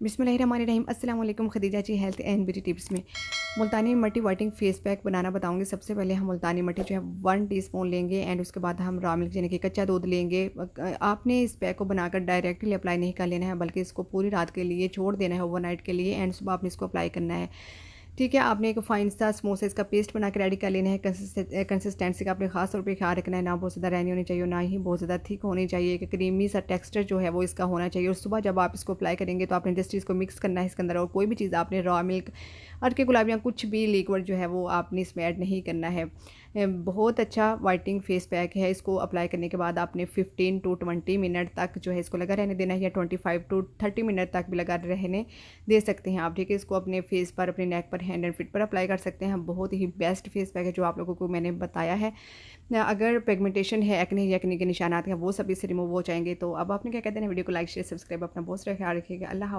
बिस्मिल्लाहिर्रहमानिर्रहीम। अस्सलाम वालेकुम। खदीजा जी हेल्थ एंड ब्यूटी टिप्स में मुल्तानी मट्टी वाइटिंग फेस पैक बनाना बताऊंगी। सबसे पहले हम मुल्तानी मट्टी जो है 1 टीस्पून लेंगे एंड उसके बाद हम रॉ मिल्क यानी कि कच्चा दूध लेंगे। आपने इस पैक को बनाकर डायरेक्टली अप्लाई नहीं कर लेना है, बल्कि इसको पूरी रात के लिए छोड़ देना है, ओवरनाइट के लिए, एंड सुबह आपने इसको अप्लाई करना है। ठीक है, आपने एक फाइन सा स्मूथ सा इसका पेस्ट बना के रेडी कर लेना है। कंसिस्टेंसी का आपने खास तौर पे ख्याल रखना है, ना बहुत ज़्यादा रहनी होनी चाहिए और ना ही बहुत ज़्यादा थिक होनी चाहिए। एक क्रीमी सा टेक्सचर जो है वो इसका होना चाहिए। और सुबह जब आप इसको अप्लाई करेंगे तो आपने जस्ट इसको मिक्स करना है इसके अंदर, और कोई भी चीज़ आपने रॉ मिल्क, अर्के गुलाब या कुछ भी लिक्विड जो है वो आपने इसमें ऐड नहीं करना है। बहुत अच्छा वाइटनिंग फेस पैक है। इसको अप्लाई करने के बाद आपने 15 टू 20 मिनट तक जो है इसको लगा रहने देना है, या 25 टू 30 मिनट तक भी लगा रहने दे सकते हैं आप। ठीक है, इसको अपने फेस पर, अपने नेक पर, हैंड एंड फिट पर अप्लाई कर सकते हैं। बहुत ही बेस्ट फेस पैक है जो आप लोगों को मैंने बताया है। अगर पिगमेंटेशन है, एक्ने के निशानात हैं, वो सभी से रिमूव हो जाएंगे। तो अब आपने क्या कहते हैं, वीडियो को लाइक शेयर सब्सक्राइब, अपना बहुत सारा ख्याल रखिएगा। अल्लाह हाफ़िज़।